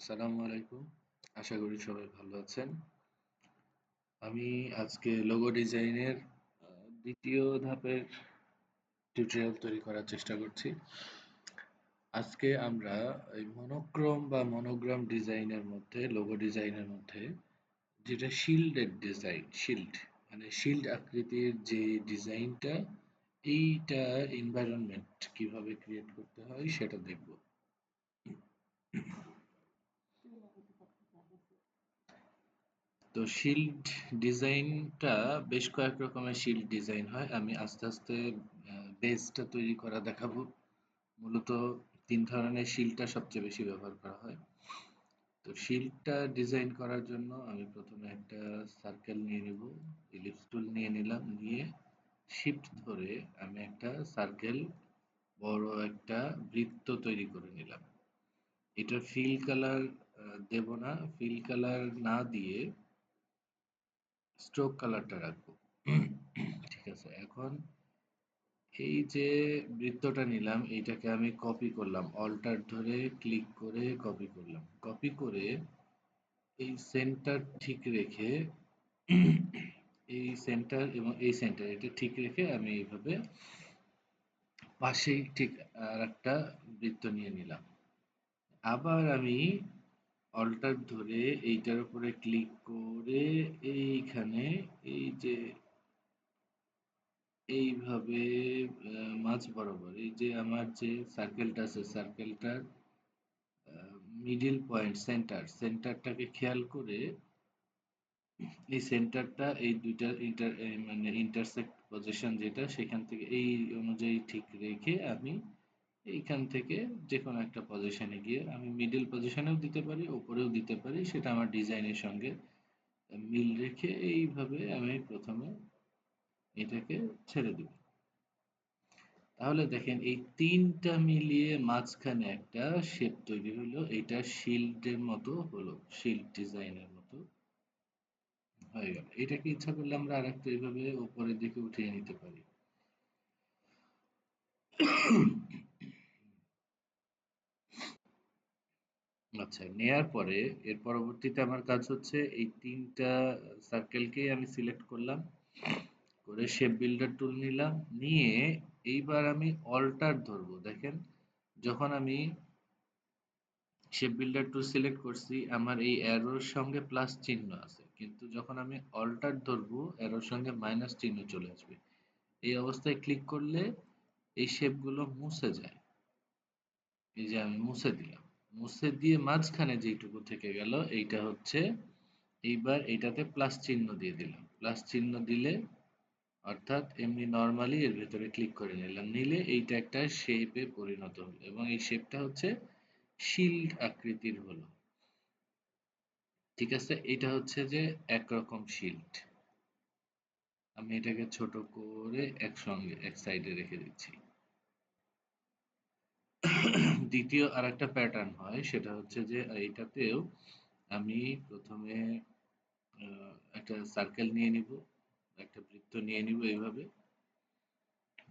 আসসালামু আলাইকুম। আশা করি সবাই ভালো আছেন। আমি আজকে লোগো ডিজাইনের দ্বিতীয় ধাপের টিউটোরিয়াল তৈরি করার চেষ্টা করছি। আজকে আমরা এই মনোক্রোম বা মনোগ্রাম ডিজাইনের মধ্যে লোগো ডিজাইনের মধ্যে যেটা শিল্ডের ডিজাইন, শিল্ড মানে শিল্ড আকৃতির যে ডিজাইনটা এইটা এনভায়রনমেন্ট কিভাবে ক্রিয়েট করতে হয় সেটা দেখব। তো শিল্ড ডিজাইনটা বেশ কয়েক রকমের শিল্ড ডিজাইন হয়। আমি আস্তে আস্তে বেসটা তৈরি করা দেখাবো। মূলত ৩ ধরনের শিল্ডটা সবচেয়ে বেশি ব্যবহার করা হয়। তো শিল্ডটা ডিজাইন করার জন্য আমি প্রথমে একটা সার্কেল নিয়ে নেব, ইলিপস টুল নিয়ে নিলাম, নিয়ে শিফট ধরে আমি একটা সার্কেল বড় একটা বৃত্ত তৈরি করে নিলাম। এটার ফিল কালার দেব না, ফিল কালার না দিয়ে স্ট্রোক কালারটা রাখবো। ঠিক আছে, এখন এই যে বৃত্তটা নিলাম এইটাকে আমি কপি করলাম, অল্টার ধরে ক্লিক করে কপি করলাম, কপি করে এই সেন্টার ঠিক রেখে এই সেন্টার এবং এই সেন্টার এটা ঠিক রেখে আমি এইভাবে পাশেই ঠিক আর একটা বৃত্ত নিয়ে নিলাম। আবার আমি অল্টার ধরে এইটার উপরে ক্লিক করে এইখানে এই যে এইভাবে মাঝ বরাবর এই যে আমার যে সার্কেলটা আছে সার্কেলটার মিডিল পয়েন্ট সেন্টারটাকে খেয়াল করে এই সেন্টারটা এই দুইটার মানে ইন্টারসেক্ট পজিশন যেটা সেখান থেকে এই অনুযায়ী ঠিক রেখে আমি এইখান থেকে যে কোনো একটা পজিশনে গিয়ে আমি মিডল পজিশনেও দিতে পারি, উপরেও দিতে পারি, সেটা আমার ডিজাইনের সঙ্গে মিল রেখে এইভাবে আমি প্রথমে এটাকে ছেড়ে দিব। তাহলে দেখেন এই তিনটা মিলিয়ে মাঝখানে একটা শেপ তৈরি হলো, এটা শিল্ডের মতো হলো, শিল্ড ডিজাইনের মতো হয়ে গেল। এটাকে ইচ্ছা করলে আমরা আরেকটু এইভাবে উপরের দিকে উঠিয়ে নিতে পারি। আচ্ছা, নেয়ার পরে এর পরবর্তীতে আমার কাজ হচ্ছে এই তিনটা সার্কেলকেই আমি সিলেক্ট করলাম, করে শেপ বিল্ডার টুল নিলাম, নিয়ে এইবার আমি অল্টার ধরবো। দেখেন, যখন আমি শেপ বিল্ডার টুল সিলেক্ট করছি আমার এই অ্যারোর সঙ্গে প্লাস চিহ্ন আছে, কিন্তু যখন আমি অল্টার ধরবো অ্যারোর সঙ্গে মাইনাস চিহ্ন চলে আসবে। এই অবস্থায় ক্লিক করলে এই শেপগুলো মুছে যায়। এই যে আমি মুছে দিলাম, মুছে দিয়ে মাঝখানে যেইটুকু থেকে গেল এইটা হচ্ছে, এইবার এইটাতে প্লাস চিহ্ন দিয়ে দিলাম, প্লাস চিহ্ন দিলে অর্থাৎ এমনি নর্মালি এর ভেতরে ক্লিক করে নিলাম, নিলে এইটা একটা শেপে পরিণত হলো এবং এই শেপটা হচ্ছে শিল্ড আকৃতির হলো। ঠিক আছে, এটা হচ্ছে যে একরকম শিল্ড। আমি এটাকে ছোট করে একসঙ্গে এক সাইডে রেখে দিচ্ছি। দ্বিতীয় আরেকটা প্যাটার্ন হয়, সেটা হচ্ছে যে এইটাতেও আমি প্রথমে একটা সার্কেল নিয়ে নিব, একটা বৃত্ত নিয়ে নিব এইভাবে,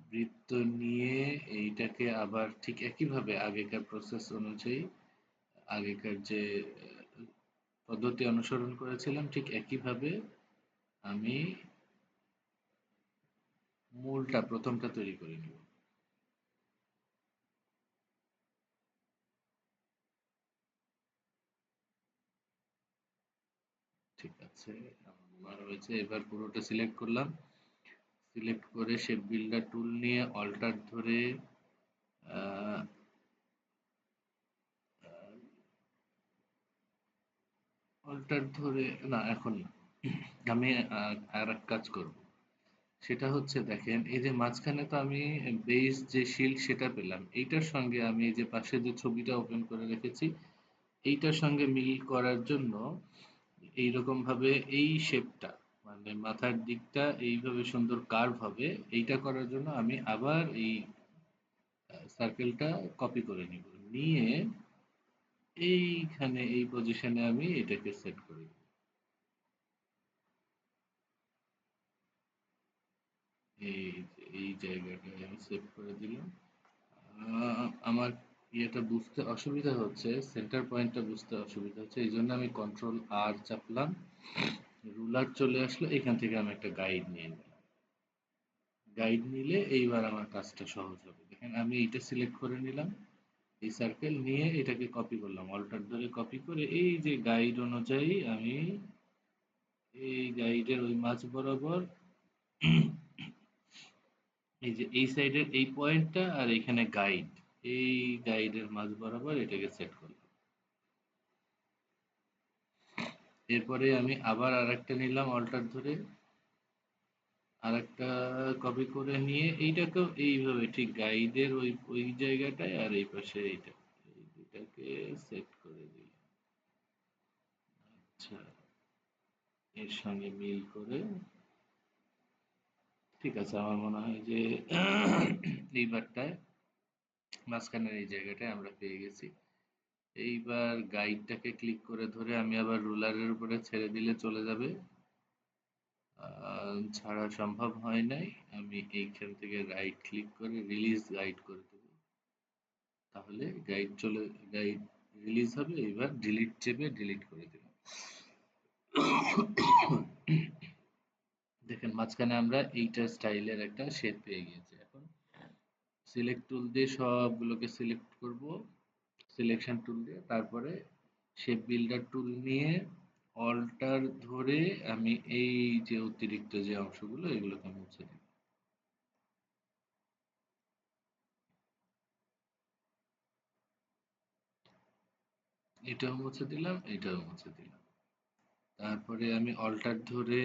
বৃত্ত নিয়ে এইটাকে আবার ঠিক একইভাবে আগেকার প্রসেস অনুযায়ী আগেকার যে পদ্ধতি অনুসরণ করেছিলাম ঠিক একইভাবে আমি মূলটা প্রথমটা তৈরি করে নিব। ঠিক আছে, আমার হয়েছে, এবার পুরোটা সিলেক্ট করলাম, সিলেক্ট করে শেপ বিল্ডার টুল নিয়ে অল্টার ধরে অল্টার ধরে না, এখন না, আমি আর এক কাজ করব। সেটা হচ্ছে দেখেন এই যে মাঝখানে তো আমি বেস যে শিল্ড সেটা পেলাম, এইটার সঙ্গে আমি এই যে পাশে যে ছবিটা ওপেন করে রেখেছি এইটার সঙ্গে মিল করার জন্য এইরকম ভাবে এই শেপটা মানে মাথার দিকটা এইভাবে সুন্দর কার্ভ হবে, এইটা করার জন্য আমি আবার এই সার্কেলটা কপি করে নিব, নিয়ে এইখানে এই পজিশনে আমি এটাকে সেট করে দিব। এই যে এই জায়গাটায় আমি সেভ করে দিলাম। আমার ইয়েটা বুঝতে অসুবিধা হচ্ছে, সেন্টার পয়েন্টটা বুঝতে অসুবিধা হচ্ছে, এই জন্য আমি কন্ট্রোল আর চাপলাম, রুলার চলে আসলো, এখান থেকে আমি একটা গাইড নিয়ে নিলাম। গাইড নিলে এইবার আমার কাজটা সহজ হবে। দেখেন আমি এইটা সিলেক্ট করে নিলাম, এই সার্কেল নিয়ে এটাকে কপি করলাম, অল্টার ধরে কপি করে এই যে গাইড অনুযায়ী আমি এই গাইডের ওই মাঝ বরাবর এই যে এই সাইডের এই পয়েন্টটা আর এখানে গাইড, এই গাইডের মাঝ বরাবর এটাকে সেট করলাম। এরপরে আমি আবার আরেকটা নিলাম অল্টার ধরে, আরেকটা কপি করে নিয়ে এইটাকেও এইভাবে ঠিক গাইডের ওই ওই জায়গাটায় আর এই পাশে এইটা, এই দুটাকে সেট করে দিলাম। আচ্ছা, এর সঙ্গে মিল করে ঠিক আছে, আমার মনে হয় যে এইবারটায় মাঝখানের এই জায়গাটায় আমরা পেয়ে গেছি। এইবার গাইডটাকে ক্লিক করে ধরে আমি আবার রুলারের উপরে ছেড়ে দিলে চলে যাবে। ছাড়া সম্ভব হয় নাই, আমি এইখান থেকে রাইট ক্লিক করে রিলিজ গাইড করে দেবো, তাহলে গাইড রিলিজ হবে। এবার ডিলিট চেপে ডিলিট করে দিলাম। দেখেন মাঝখানে আমরা এইটা স্টাইলের একটা শেপ পেয়ে গিয়েছি। এখন সিলেক্ট টুল দিয়ে সবগুলোকে সিলেক্ট করব, সিলেকশন টুল দিয়ে, তারপরে শেপ বিল্ডার টুল নিয়ে অল্টার ধরে আমি এই যে অতিরিক্ত যে অংশগুলো এগুলোকে মুছে দিই। এটাও মুছে দিলাম, এটাও মুছে দিলাম। তারপরে আমি অল্টার ধরে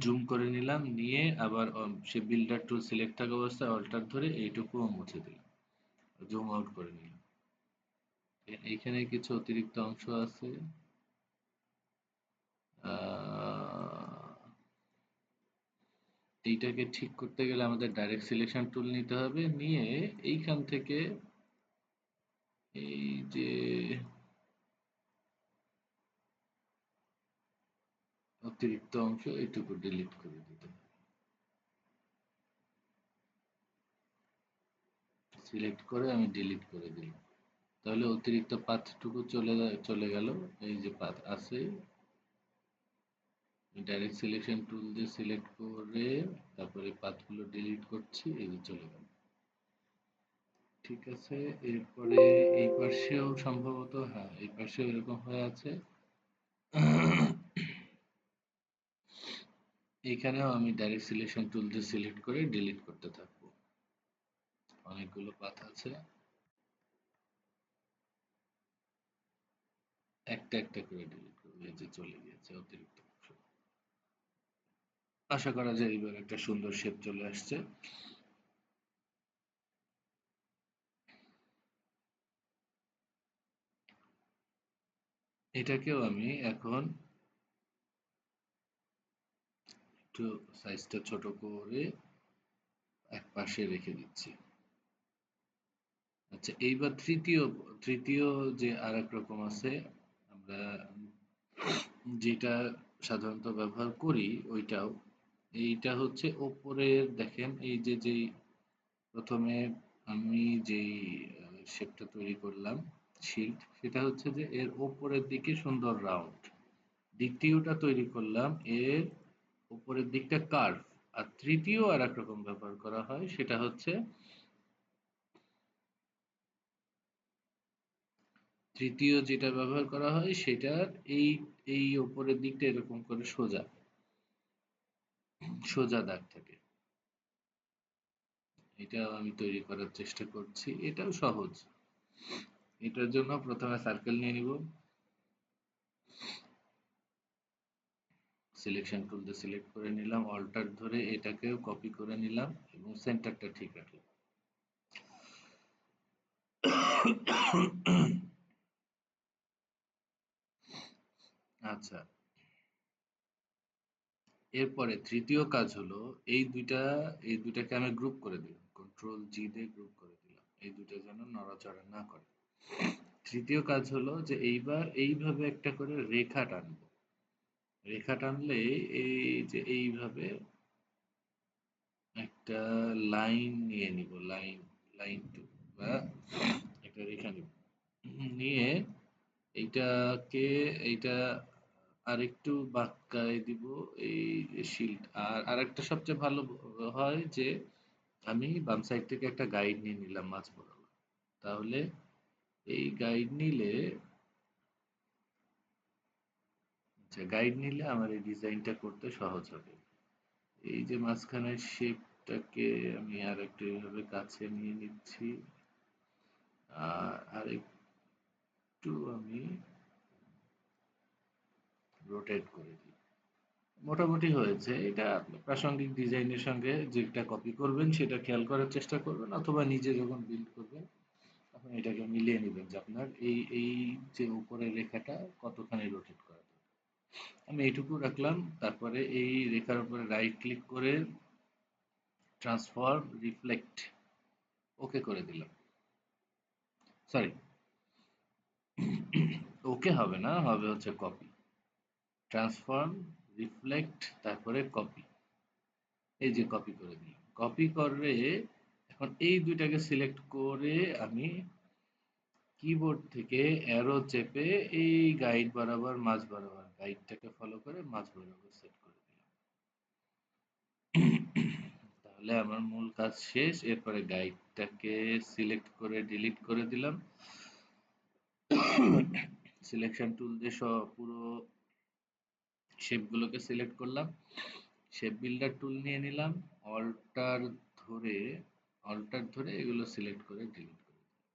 জুম করে নিলাম, নিয়ে আবার সে বিল্ডার টুল সিলেক্ট থাকা অবস্থায় অল্টার ধরে এইটুকুও মুছে দিলাম, জুম আউট করে নিলাম। এইখানে কিছু অতিরিক্ত অংশ আছে, এইটাকে ঠিক করতে গেলে আমাদের ডাইরেক্ট সিলেকশন টুল নিতে হবে, নিয়ে এইখান থেকে এই যে অতিরিক্ত অংশ এইটুকু ডিলিট করে দিতে হবে। সিলেক্ট করে আমি ডিলিট করে দিলাম, তাহলে অতিরিক্ত পাথটুকু চলে গেল। এই যে পাথ আছে, ডাইরেক্ট সিলেকশন টুল দিয়ে সিলেক্ট করে তারপরে পাথগুলো ডিলিট করছি, এই যে চলে গেল। ঠিক আছে, এরপরে এই পাশেও সম্ভবত, হ্যাঁ এই পাশেও এরকম হয়ে আছে। এখানেও আমি ডাইরেক্ট সিলেকশন টুল দিয়ে সিলেক্ট করে ডিলিট করতে থাকবো, অনেকগুলো পাথ আছে, একটা একটা করে ডিলিট করবো। এই যে চলে গিয়েছে অতিরিক্ত অংশ। আশা করা যায় এবার একটা সুন্দর শেপ চলে আসছে। এটাকেও আমি এখন একটু সাইজটা ছোট করে এক পাশে রেখে দিচ্ছি। আচ্ছা, এইবার তৃতীয় তৃতীয় যে আরেক রকম আছে, আমরা যেটা সাধারণত ব্যবহার করি ওইটাও, এইটা হচ্ছে ওপরের, দেখেন এই যে যেই প্রথমে আমি যেই শেপটা তৈরি করলাম শিল্ড, সেটা হচ্ছে যে এর ওপরের দিকে সুন্দর রাউন্ড, দ্বিতীয়টা তৈরি করলাম এর উপরের দিকটা কার্ভ, আর তৃতীয় আর এক রকম ব্যবহার করা হয়, সেটা হচ্ছে তৃতীয় যেটা ব্যবহার করা হয় সেটার এই এই উপরের দিকটা এরকম করে সোজা সোজা দাগ থাকে। এটাও আমি তৈরি করার চেষ্টা করছি, এটাও সহজ। এটার জন্য প্রথমে সার্কেল নিয়ে নিব, সিলেকশন টুল দিয়ে সিলেক্ট করে নিলাম, অল্টার ধরে এটাকেও কপি করে নিলাম এবং সেন্টারটা ঠিক রাখলাম। আচ্ছা, এরপরে তৃতীয় কাজ হলো এই দুইটাকে আমি গ্রুপ করে দিলাম, কন্ট্রোল জি দিয়ে গ্রুপ করে দিলাম, এই দুটো যেন নড়াচড়া না করে। তৃতীয় কাজ হলো যে এইবার এইভাবে একটা করে রেখা টানবো, রেখা টানলে এই যে এইভাবে একটা লাইন নিয়ে নিব, লাইন লাইন বা একটা রেখা নিব, নিয়ে এইটাকে এইটা আরেকটু বাঁকায় দিব এই শিল্ড। আর আরেকটা সবচেয়ে ভালো হয় যে আমি বাম সাইড থেকে একটা গাইড নিয়ে নিলাম মাঝ বরাবর। তাহলে এই গাইড নিলে, আচ্ছা গাইড নিলে আমার এই ডিজাইনটা করতে সহজ হবে। এই যে মাঝখানের শেপটাকে আমি আর একটু এইভাবে কাছে নিয়ে নিচ্ছি, আর আরেকটু আমি রোটেট করে দিই। মোটামুটি হয়েছে। এটা প্রাসঙ্গিক ডিজাইনের সঙ্গে যেটা কপি করবেন সেটা খেয়াল করার চেষ্টা করবেন, অথবা নিজে যখন বিল্ড করবেন তখন এটাকে মিলিয়ে নিবেন যে আপনার এই যে উপরের রেখাটা কতখানি রোটেট করা দরকার। আমি এইটুকু রাখলাম। তারপরে এই রেখার উপরে রাইট ক্লিক করে ট্রান্সফর্ম রিফ্লেক্ট ওকে করে দিলাম। সরি, ওকে হবে না, হবে হচ্ছে কপি। ট্রান্সফর্ম রিফ্লেক্ট তারপরে কপি। এই যে কপি করে দিলাম। কপি করে এখন এই দুইটাকে সিলেক্ট করে আমি কিবোর্ড থেকে অ্যারো চেপে এই গাইড বরাবর মাঝ বরাবর গাইডটাকে ফলো করে মাঝ বরাবর সেট করে দিলাম। তাহলে আমার মূল কাজ শেষ। এরপরে গাইডটাকে সিলেক্ট করে ডিলিট করে দিলাম। সিলেকশন টুল দিয়ে সব পুরো শেপগুলোকে সিলেক্ট করলাম। শেপ বিল্ডার টুল নিয়ে নিলাম। অল্টার ধরে অল্টার ধরে এগুলো সিলেক্ট করে ডিলিট করে দিলাম।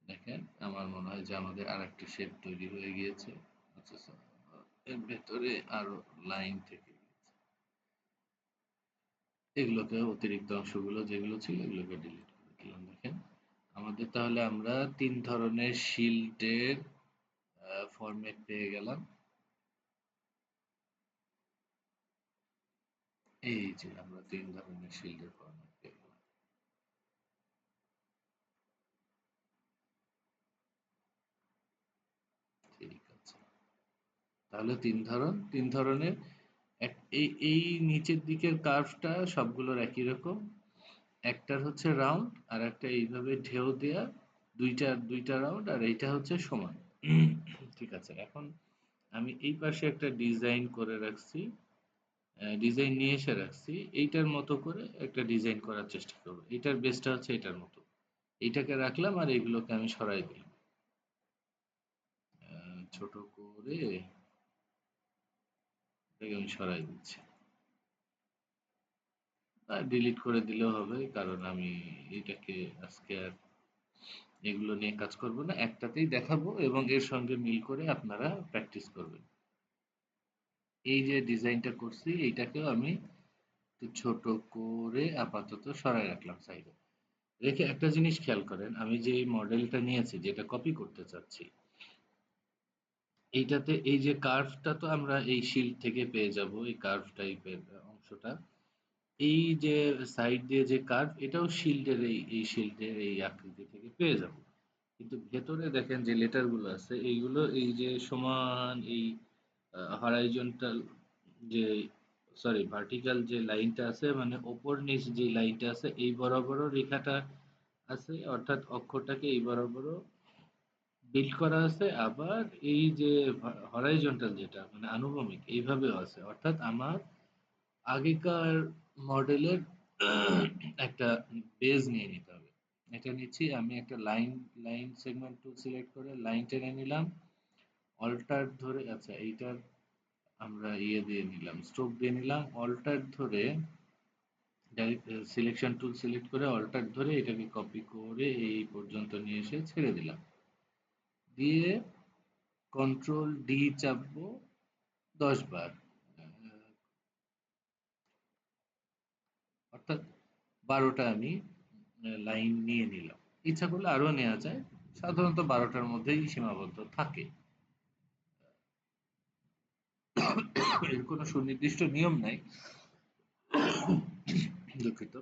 দেখেন আমার মনে হয় যে আমাদের আরেকটা শেপ তৈরি হয়ে গিয়েছে। আচ্ছা স্যার, এর ভেতরে আরো লাইন থেকে গিয়েছে। এগুলোকে অতিরিক্ত অংশগুলো যেগুলো ছিল এগুলোকে ডিলিট করে দিলাম। দেখেন আমাদের তাহলে আমরা ৩ ধরনের শিল্ডের ফরম্যাট পেয়ে গেলাম। এই যে আমরা ৩ ধরনের শিল্ডের ফরম্যাট পেয়ে গেলাম। ঠিক আছে। তাহলে ৩ ধরনের এই নিচের দিকের কার্ভটা সবগুলোর একই রকম। একটার হচ্ছে রাউন্ড আর একটা এইভাবে ঢেউ দেয়া, দুইটা রাউন্ড আর এইটা হচ্ছে সমান। ঠিক আছে, এখন আমি এই পাশে একটা ডিজাইন করে রাখছি, ডিজাইন নিয়ে এসে রাখছি। এইটার মতো করে একটা ডিজাইন করার চেষ্টা করবো। এইটার বেসটা হচ্ছে এটার মতো। এইটাকে রাখলাম আর এইগুলোকে আমি সরাই দিলাম। ছোট করে এটাকে আমি সরাই দিচ্ছি। ডিলিট করে দিলেও হবে, কারণ আমি এটাকে আজকে আর এগুলো নিয়ে কাজ করব না। একটাতেই দেখাবো এবং এর সঙ্গে মিল করে আপনারা প্র্যাকটিস করবেন। এই যে ডিজাইনটা করছি এইটাকেও আমি একটু ছোট করে আপাতত সরাই রাখলাম সাইডে। রেখে একটা জিনিস খেয়াল করেন, আমি যে মডেলটা নিয়েছি যেটা কপি করতে চাচ্ছি, এইটাতে এই যে কার্ভটা তো আমরা এই শিল্ড থেকে পেয়ে যাব, এই কার্ভ টাইপের অংশটা। এই যে সাইড দিয়ে যে কার্ভ, এটাও শিল্ডের এই শিল্ডের এই আকৃতি থেকে পেয়ে যাব। কিন্তু ভেতরে দেখেন যে লেটার গুলো আছে এইগুলো এই যে সমান এই হরাইজন্টাল যে, সরি ভার্টিক্যাল যে লাইনটা আছে, মানে ওপর নিচ যে লাইনটা আছে এই বরাবরও রেখাটা আছে, অর্থাৎ অক্ষরটাকে এই বরাবরও বিল্ড করা আছে। আবার এই যে হরাইজন্টাল যেটা মানে আনুভূমিক এইভাবেও আছে, অর্থাৎ আমার আগেকার মডেলের একটা বেজ নিয়ে নিতে হবে। এটা নিচ্ছি আমি একটা লাইন সেগমেন্ট টুল সিলেক্ট করে লাইন টেনে নিলাম। অল্টার ধরে, আচ্ছা এইটার আমরা ইয়ে দিয়ে নিলাম, স্ট্রোক দিয়ে নিলাম। অল্টার ধরে ডাইরেক্ট সিলেকশন টুল সিলেক্ট করে অল্টার ধরে এটাকে কপি করে এই পর্যন্ত নিয়ে এসে ছেড়ে দিলাম। দিয়ে কন্ট্রোল ডি চাপবো ১০ বার। অর্থাৎ ১২টা আমি লাইন নিয়ে নিলাম। ইচ্ছা করলে আরো নেওয়া যায়। সাধারণত ১২টার মধ্যেই সীমাবদ্ধ থাকে। এর কোনো সুনির্দিষ্ট নিয়ম নাই। দুঃখিত।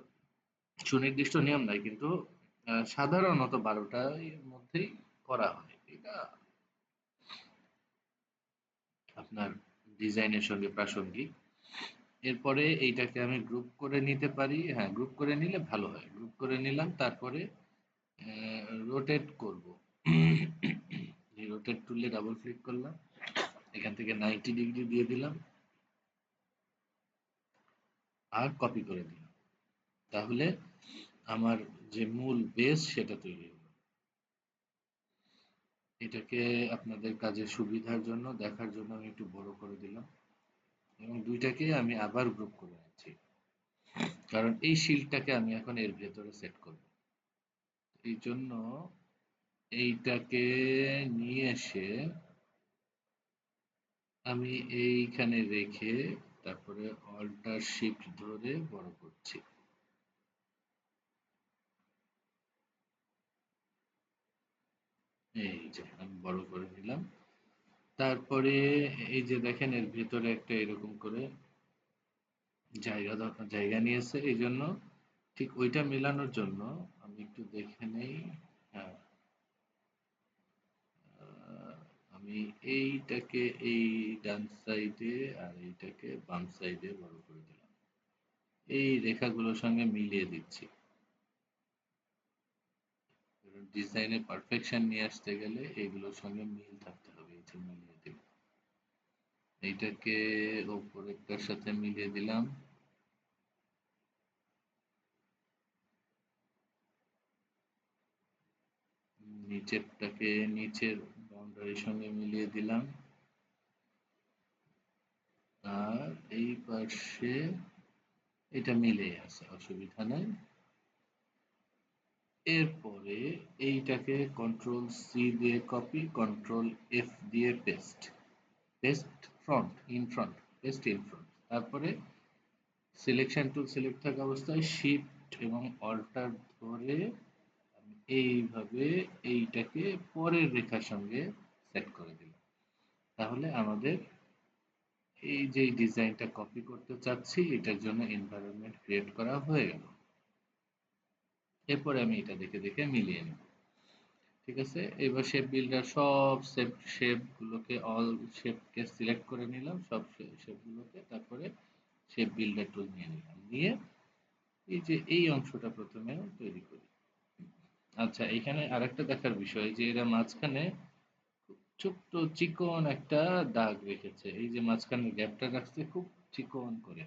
সুনির্দিষ্ট নিয়ম নাই, কিন্তু সাধারণত ১২টার মধ্যেই করা হয়। এটা আপনার ডিজাইনের সঙ্গে প্রাসঙ্গিক। এরপরে এইটাকে আমি গ্রুপ করে নিতে পারি। হ্যাঁ, গ্রুপ করে নিলে ভালো হয়। গ্রুপ করে নিলাম, তারপরে রোটেট করব। এই রোটেট টুলে ডাবল ক্লিক করলাম, এখান থেকে 90 ডিগ্রি দিয়ে দিলাম আর কপি করে দিলাম। তাহলে আমার যে মূল বেস সেটা তৈরি হলো। এটাকে আপনাদের কাজের সুবিধার জন্য দেখার জন্য আমি একটু বড় করে দিলাম এবং দুইটাকে আমি আবার গ্রুপ করে নিচ্ছি, কারণ এই শিল্ডটাকে আমি এখন এর ভেতরে সেট করব। এই জন্য এইটাকে নিয়ে এসে আমি এইখানে রেখে তারপরে অল্টার শিফট ধরে বড় করছি। এই যে আমি বড় করে নিলাম। তারপরে এই যে দেখেন এর ভেতরে একটা এরকম করে জায়গা নিয়েছে, এই জন্য ঠিক ওইটা মেলানোর জন্য আমি একটু দেখে নেই। হ্যাঁ, আমি এইটাকে এই ডান সাইডে আর এইটাকে বাম সাইডে বড় করে দিলাম। এই রেখাগুলোর সঙ্গে মিলিয়ে দিচ্ছি। ডিজাইনের পারফেকশন নিয়ে আসতে গেলে এগুলোর সঙ্গে মিল থাকতে হবে। এই যে মিলিয়ে দিলাম, এইটাকে ওপরেরটার সাথে মিলিয়ে দিলাম। নিচেরটাকে নিচের বাউন্ডারির সঙ্গে মিলিয়ে দিলাম। আর এই পাশে এটা মিলে আছে, অসুবিধা নাই। এরপরে এইটাকে কন্ট্রোল সি দিয়ে কপি, কন্ট্রোল এফ দিয়ে paste. Paste front, in front, paste in front. তারপরে সিলেকশন টুল সিলেক্ট থাকা অবস্থায় শিফট এবং অল্টার ধরে আমি এইভাবে এইটাকে পরের রেখার সঙ্গে সেট করে দিলাম। তাহলে আমাদের এই যে ডিজাইনটা কপি করতে চাচ্ছি এটার জন্য এনভায়রনমেন্ট ক্রিয়েট করা হয়ে গেল। এরপরে আমি এটা দেখে দেখে মিলিয়ে নেব। ঠিক আছে, এবার শেপ বিল্ডার সব শেপগুলোকে অল শেপকে সিলেক্ট করে নিলাম, সব শেপগুলোকে। তারপরে শেপ বিল্ডার টুল নিয়ে নিলাম, নিয়ে এই যে এই অংশটা প্রথমে তৈরি করি। আচ্ছা, এখানে আরেকটা দেখার বিষয় যে এরা মাঝখানে খুব ছোট্ট চিকন একটা দাগ রেখেছে। এই যে মাঝখানে গ্যাপটা রাখছে খুব চিকন করে।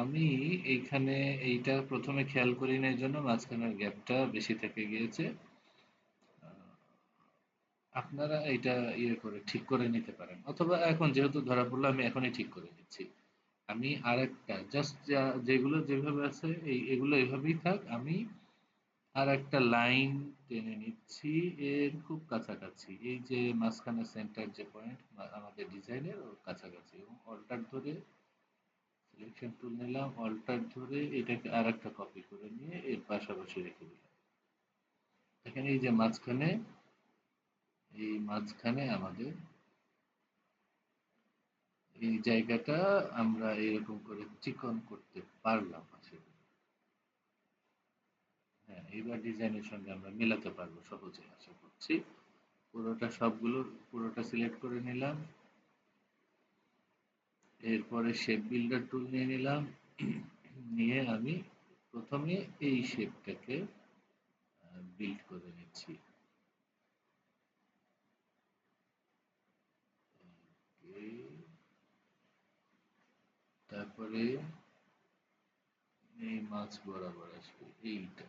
আমি এইখানে এইটা প্রথমে খেয়াল করি না, এই জন্য মাঝখানের গ্যাপটা বেশি থেকে গিয়েছে। আপনারা এটা ইয়ে করে ঠিক করে নিতে পারেন, অথবা এখন যেহেতু ধরা পড়লো আমি এখনই ঠিক করে নিচ্ছি। আমি আরেকটা জাস্ট যেগুলো যেভাবে আছে এগুলো এভাবেই থাক, আমি আর একটা লাইন টেনে নিচ্ছি এর খুব কাছাকাছি, এই যে মাঝখানে সেন্টার যে পয়েন্ট আমাদের ডিজাইনের ওর কাছাকাছি, এবং অল্টার ধরে সিলেকশন টুল নিলাম, অল্টার ধরে এটাকে আর একটা কপি করে নিয়ে এর পাশাপাশি রেখে দিলাম। দেখেন এই যে মাঝখানে, এই মাঝখানে আমাদের এই জায়গাটা আমরা এরকম করে চিকন করতে পারলাম আশা করি। হ্যাঁ, এবার ডিজাইনের সঙ্গে আমরা মেলাতে পারবো সহজে আশা করছি। পুরোটা সবগুলো পুরোটা সিলেক্ট করে নিলাম। এরপরে শেপ বিল্ডার টুল নিয়ে নিলাম, নিয়ে আমি প্রথমে এই শেপটাকে বিল্ড করে নিচ্ছি। তারপরে এই মাছ বরাবর আসবে এইটা।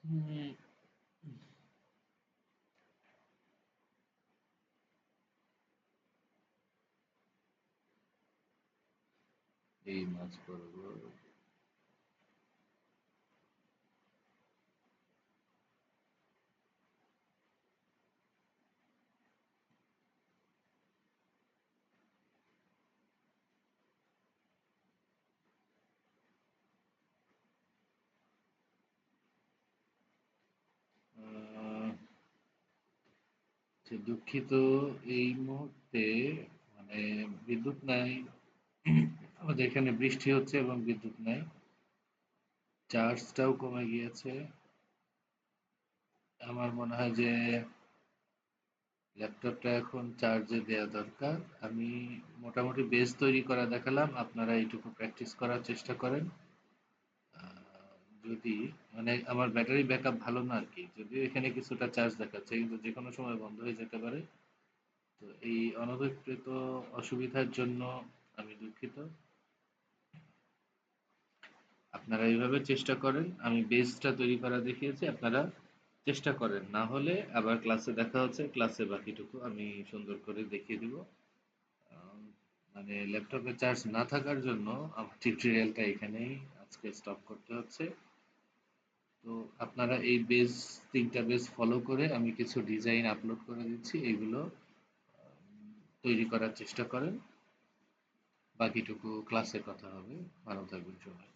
হুম, এই মাছ বরাবর। দুঃখিত, এই মুহূর্তে মানে বিদ্যুৎ নাই, আমাদের এখানে বৃষ্টি হচ্ছে এবং বিদ্যুৎ নাই, চার্জটাও কমে গিয়েছে। আমার মনে হয় যে ল্যাপটপটা এখন চার্জে দেওয়া দরকার। আমি মোটামুটি বেস তৈরি করা দেখালাম, আপনারা এইটুকু প্র্যাকটিস করার চেষ্টা করেন। যদি মানে আমার ব্যাটারি ব্যাকআপ ভালো না আর কি, যদিও এখানে কিছুটা চার্জ দেখাচ্ছে কিন্তু যে কোনো সময় বন্ধ হয়ে যেতে পারে। তো এই অনভিপ্রেত অসুবিধার জন্য আমি দুঃখিত। আপনারা এইভাবে চেষ্টা করেন, আমি বেসটা তৈরি করা দেখিয়েছি, আপনারা চেষ্টা করেন, না হলে আবার ক্লাসে দেখা হচ্ছে, ক্লাসে বাকিটুকু আমি সুন্দর করে দেখিয়ে দিব। আম, মানে ল্যাপটপে চার্জ না থাকার জন্য আমার টিউটোরিয়ালটা এখানেই আজকে স্টপ করতে হচ্ছে। তো আপনারা এই বেস, তিনটা বেস ফলো করে আমি কিছু ডিজাইন আপলোড করে দিচ্ছি, এগুলো তৈরি করার চেষ্টা করেন। বাকিটুকু ক্লাসে কথা হবে। ভালো থাকবেন সবাই।